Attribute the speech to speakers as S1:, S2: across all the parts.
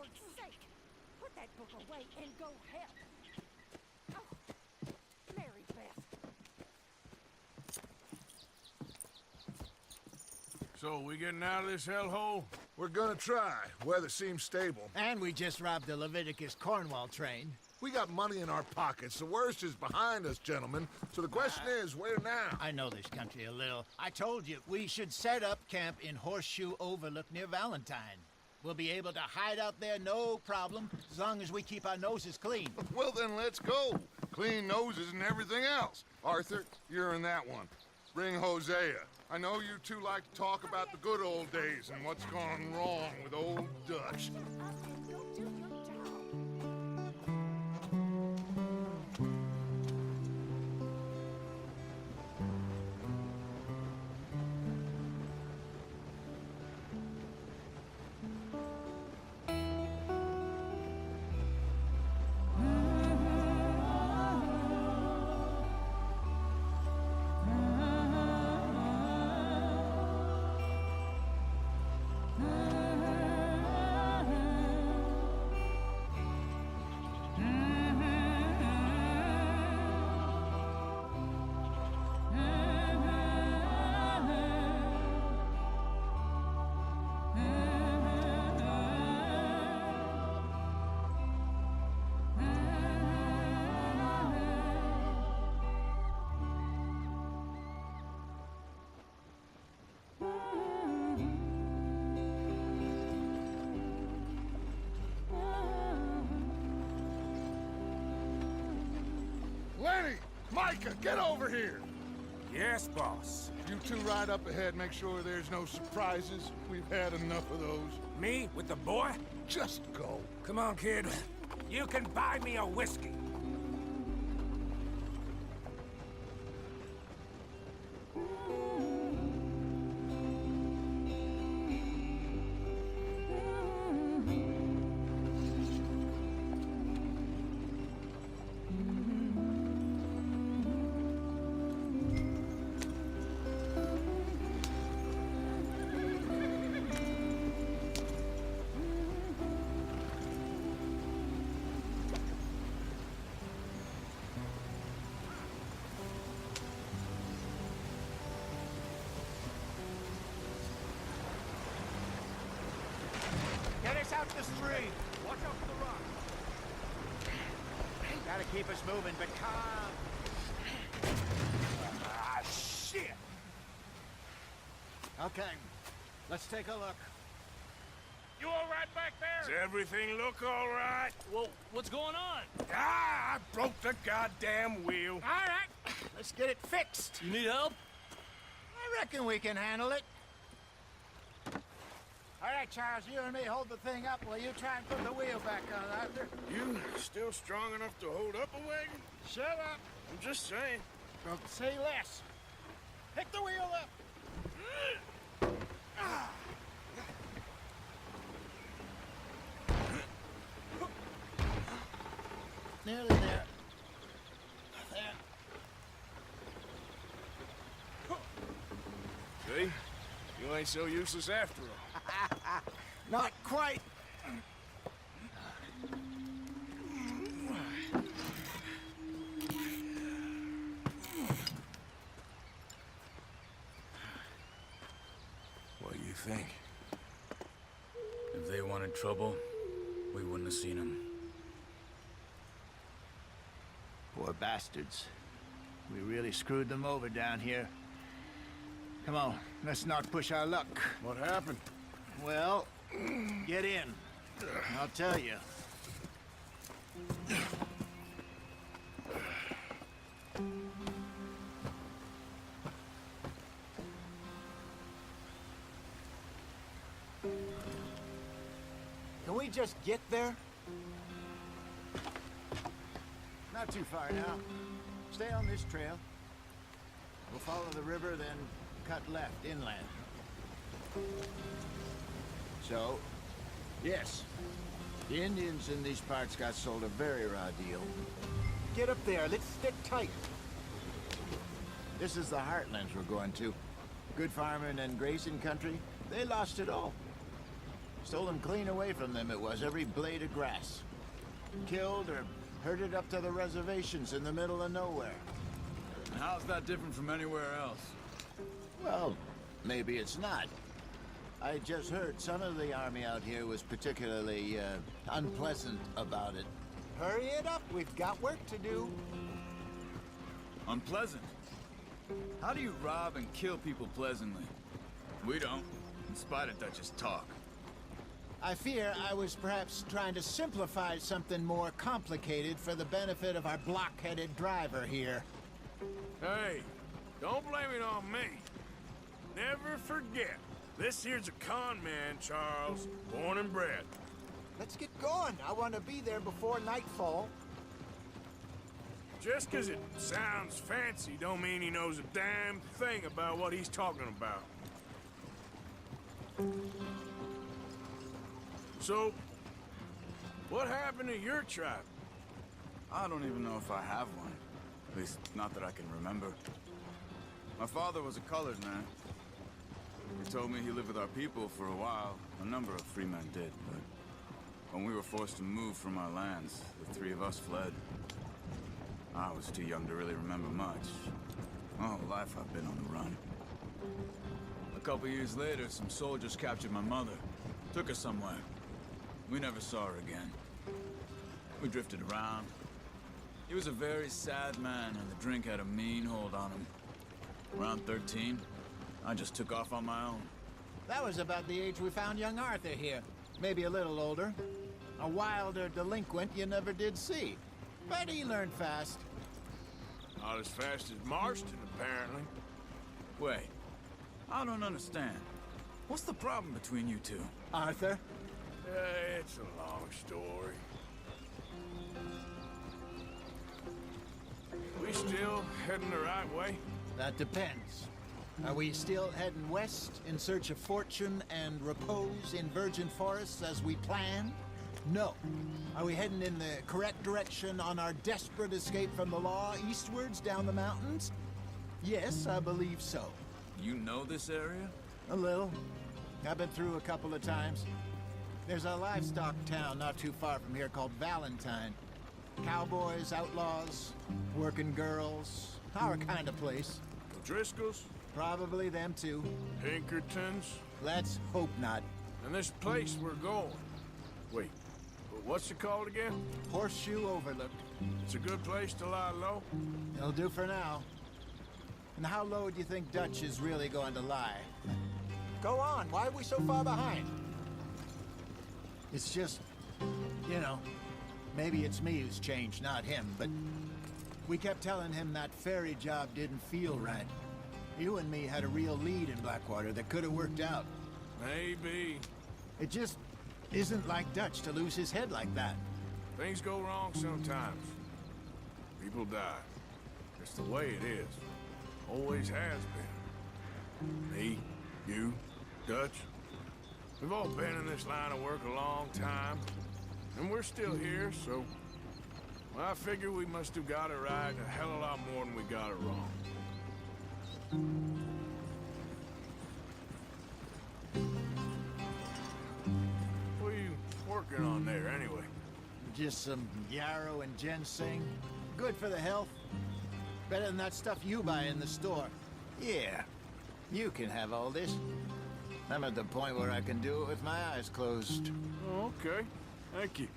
S1: Lord's sake! Put that book away and go help! Oh, Mary Beth.
S2: So, we getting out of this hellhole?
S3: We're gonna try. Weather seems stable.
S4: And we just robbed the Leviticus Cornwall train.
S3: We got money in our pockets. The worst is behind us, gentlemen. So the question is, where now?
S4: I know this country a little. I told you, we should set up camp in Horseshoe Overlook near Valentine. We'll be able to hide out there, no problem, as long as we keep our noses clean.
S5: Well, then let's go. Clean noses and everything else. Arthur, you're in that one. Bring Hosea. I know you two like to talk about the good old days and what's gone wrong with old Dutch.
S1: You'll do your job.
S5: Lenny! Micah, get over here!
S2: Yes, boss.
S5: You two ride up ahead, make sure there's no surprises. We've had enough of those.
S2: Me with the boy?
S5: Just go.
S2: Come on, kid. You can buy me a whiskey.
S4: Get us out the street! Watch out for the rock! Gotta keep us moving, but calm.
S2: Ah, shit!
S4: Okay, let's take a look.
S2: You all right back there? Does everything look all right?
S6: Well, what's going on?
S2: Ah, I broke the goddamn wheel.
S4: All right, let's get it fixed.
S6: You need help?
S4: I reckon we can handle it. All right, Charles, you and me hold the thing up while you try and put the wheel back on, Arthur.
S2: You still strong enough to hold up a wagon?
S4: Shut up.
S2: I'm just saying.
S4: Don't say less. Pick the wheel up. Nearly there. There.
S2: See? You ain't so useless after all.
S4: Not quite.
S2: What do you think?
S6: If they wanted trouble, we wouldn't have seen them.
S4: Poor bastards. We really screwed them over down here. Come on, let's not push our luck.
S2: What happened?
S4: Well, get in. I'll tell you. Can we just get there? Not too far now. Stay on this trail. We'll follow the river, then cut left inland. So, yes, the Indians in these parts got sold a very raw deal. Get up there, let's stick tight. This is the heartlands we're going to. Good farming and grazing country, they lost it all. Stolen clean away from them it was, every blade of grass. Killed or herded up to the reservations in the middle of nowhere.
S6: And how's that different from anywhere else?
S4: Well, maybe it's not. I just heard some of the army out here was particularly, unpleasant about it. Hurry it up, we've got work to do.
S6: Unpleasant? How do you rob and kill people pleasantly? We don't, in spite of Dutch's talk.
S4: I fear I was perhaps trying to simplify something more complicated for the benefit of our block-headed driver here.
S2: Hey, don't blame it on me. Never forget, this here's a con man, Charles, born and bred.
S4: Let's get going. I want to be there before nightfall.
S2: Just 'cause it sounds fancy don't mean he knows a damn thing about what he's talking about. So, what happened to your tribe?
S6: I don't even know if I have one. At least, not that I can remember. My father was a colored man. He told me he lived with our people for a while. A number of free men did, but when we were forced to move from our lands, the three of us fled. I was too young to really remember much. My whole life I've been on the run. A couple years later, some soldiers captured my mother. Took her somewhere. We never saw her again. We drifted around. He was a very sad man, and the drink had a mean hold on him. Around 13, I just took off on my own.
S4: That was about the age we found young Arthur here. Maybe a little older. A wilder delinquent you never did see. But he learned fast.
S2: Not as fast as Marston, apparently.
S6: Wait, I don't understand. What's the problem between you two?
S4: Arthur?
S2: It's a long story. We still heading the right way?
S4: That depends. Are we still heading west in search of fortune and repose in virgin forests as we planned? No. Are we heading in the correct direction on our desperate escape from the law eastwards down the mountains? Yes, I believe so.
S6: You know this area?
S4: A little. I've been through a couple of times. There's a livestock town not too far from here called Valentine. Cowboys, outlaws, working girls, our kind of place.
S2: The Driscolls?
S4: Probably them too.
S2: Pinkertons?
S4: Let's hope not.
S2: And this place we're going. Wait, what's it called again?
S4: Horseshoe Overlook.
S2: It's a good place to lie low?
S4: It'll do for now. And how low do you think Dutch is really going to lie? Go on, why are we so far behind? It's just, you know, maybe it's me who's changed, not him, but we kept telling him that ferry job didn't feel right. You and me had a real lead in Blackwater that could have worked out.
S2: Maybe.
S4: It just isn't like Dutch to lose his head like that.
S2: Things go wrong sometimes. People die. It's the way it is. Always has been. Me, you, Dutch. We've all been in this line of work a long time. And we're still here, so... well, I figure we must have got it right a hell of a lot more than we got it wrong. What are you working on there, anyway?
S4: Just some yarrow and ginseng. Good for the health. Better than that stuff you buy in the store. Yeah, you can have all this. I'm at the point where I can do it with my eyes closed.
S2: Oh, okay. Thank you.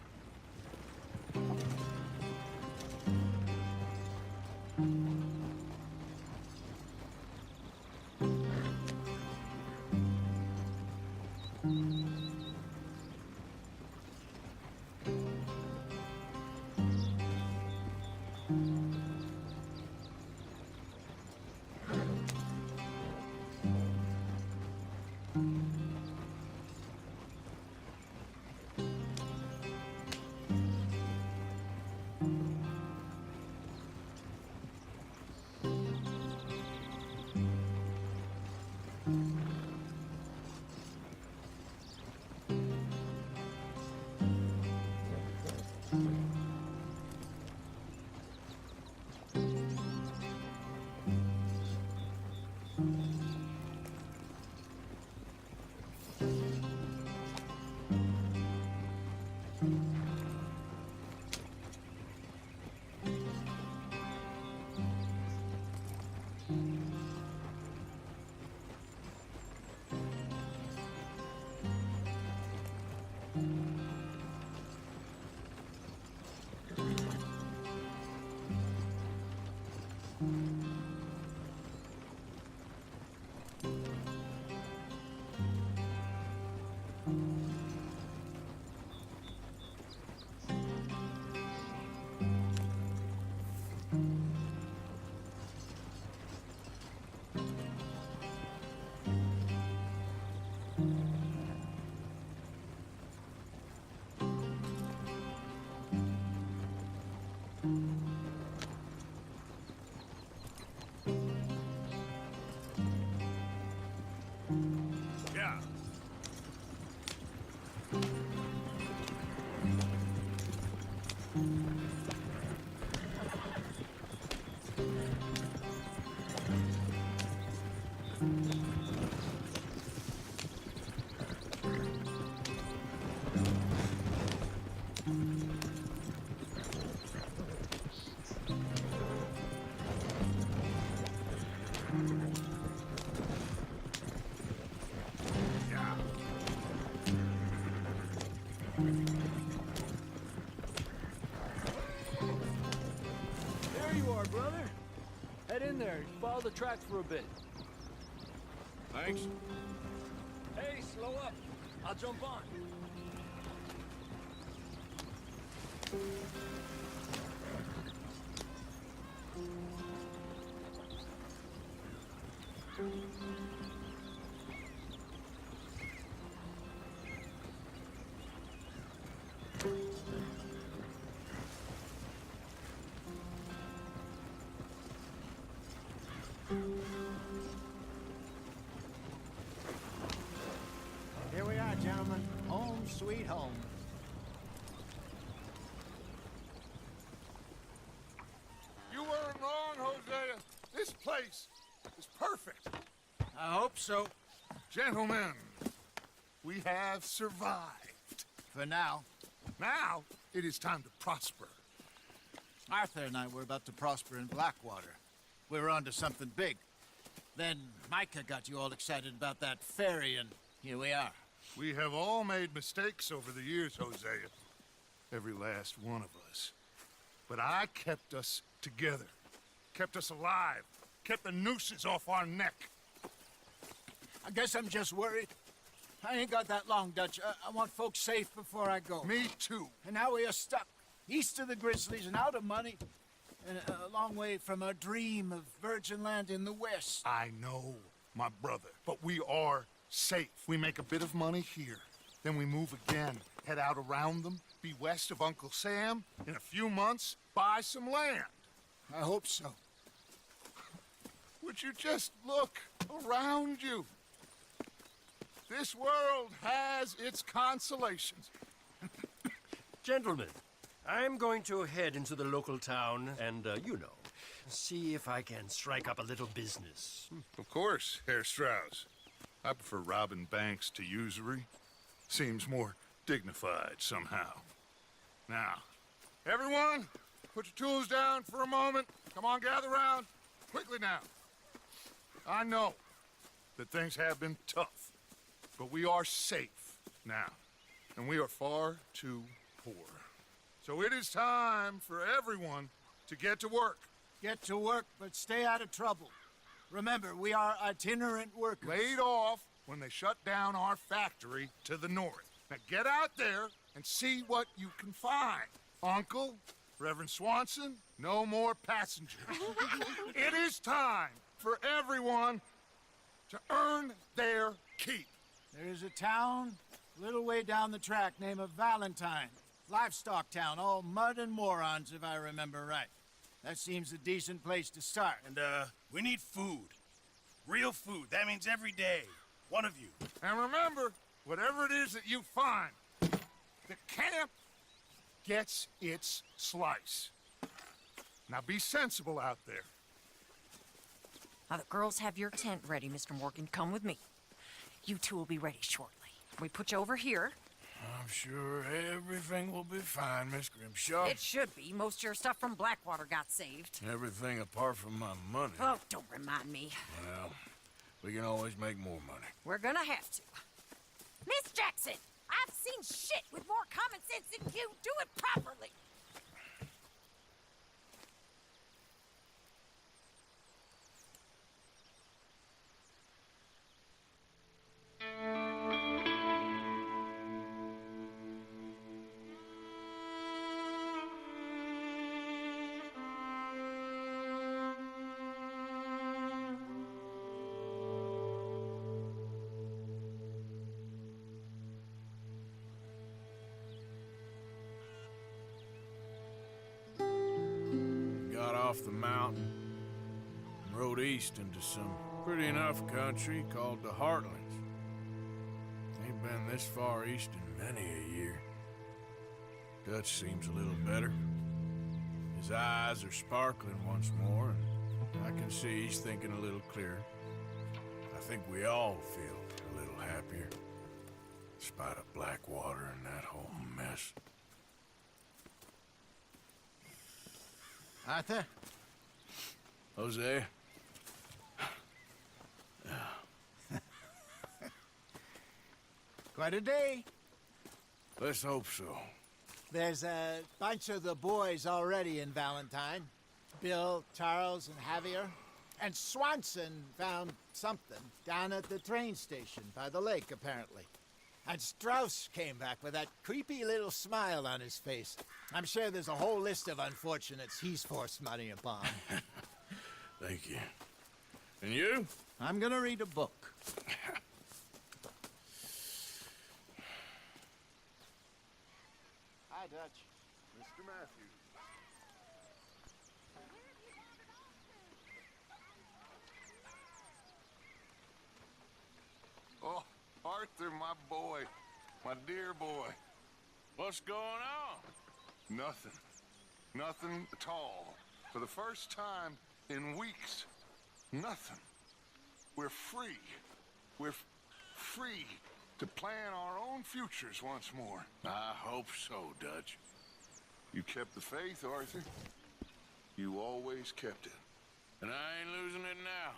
S7: There you are, brother. Head in there. Follow the tracks for a bit.
S2: Thanks.
S7: Hey, slow up. I'll jump on.
S4: Here we are, gentlemen. Home sweet home.
S5: You weren't wrong, Hosea. This place is perfect.
S4: I hope so.
S5: Gentlemen, we have survived.
S4: For now.
S5: Now, it is time to prosper.
S4: Arthur and I were about to prosper in Blackwater. We were onto something big. Then Micah got you all excited about that ferry, and here we are.
S5: We have all made mistakes over the years, Hosea. Every last one of us. But I kept us together. Kept us alive. Kept the nooses off our neck.
S4: I guess I'm just worried. I ain't got that long, Dutch. I want folks safe before I go.
S5: Me too.
S4: And now we are stuck east of the Grizzlies and out of money, and a long way from our dream of virgin land in the west.
S5: I know, my brother, but we are safe. We make a bit of money here, then we move again, head out around them, be west of Uncle Sam, in a few months, buy some land.
S4: I hope so.
S5: Would you just look around you? This world has its consolations.
S7: Gentlemen, I'm going to head into the local town and, see if I can strike up a little business.
S5: Of course, Herr Strauss. I prefer robbing banks to usury. Seems more dignified somehow. Now, everyone, put your tools down for a moment. Come on, gather round. Quickly now. I know that things have been tough, but we are safe now, and we are far too poor. So it is time for everyone to get to work.
S4: Get to work, but stay out of trouble. Remember, we are itinerant workers.
S5: Laid off when they shut down our factory to the north. Now get out there and see what you can find. Uncle, Reverend Swanson, no more passengers. It is time for everyone to earn their keep.
S4: There is a town a little way down the track named Valentine. Livestock town, all mud and morons, if I remember right. That seems a decent place to start.
S8: And, we need food. Real food. That means every day. One of you.
S5: And remember, whatever it is that you find, the camp gets its slice. Now be sensible out there.
S1: Now, the girls have your tent ready, Mr. Morgan. Come with me. You two will be ready shortly. We put you over here.
S2: I'm sure everything will be fine, Miss Grimshaw.
S1: It should be. Most of your stuff from Blackwater got saved.
S2: Everything apart from my money.
S1: Oh, don't remind me.
S2: Well, we can always make more money.
S1: We're gonna have to. Miss Jackson, I've seen shit with more common sense than you. Do it properly.
S2: Got off the mountain and rode east into some pretty enough country called the Heartlands. Ain't been this far east in many a year. Dutch seems a little better. His eyes are sparkling once more, and I can see he's thinking a little clearer. I think we all feel a little happier, in spite of Blackwater and that whole mess.
S4: Arthur?
S2: Jose?
S4: Quite a day.
S2: Let's hope so.
S4: There's a bunch of the boys already in Valentine. Bill, Charles, and Javier. And Swanson found something down at the train station by the lake, apparently. And Strauss came back with that creepy little smile on his face. I'm sure there's a whole list of unfortunates he's forced money upon.
S2: Thank you. And you?
S4: I'm gonna read a book. Hi, Dutch.
S5: Mr. Matthews. Oh, Arthur, my boy. My dear boy.
S2: What's going on?
S5: Nothing. Nothing at all. For the first time in weeks. Nothing. We're free. We're free to plan our own futures once more.
S2: I hope so, Dutch.
S5: You kept the faith, Arthur. You always kept it.
S2: And I ain't losing it now.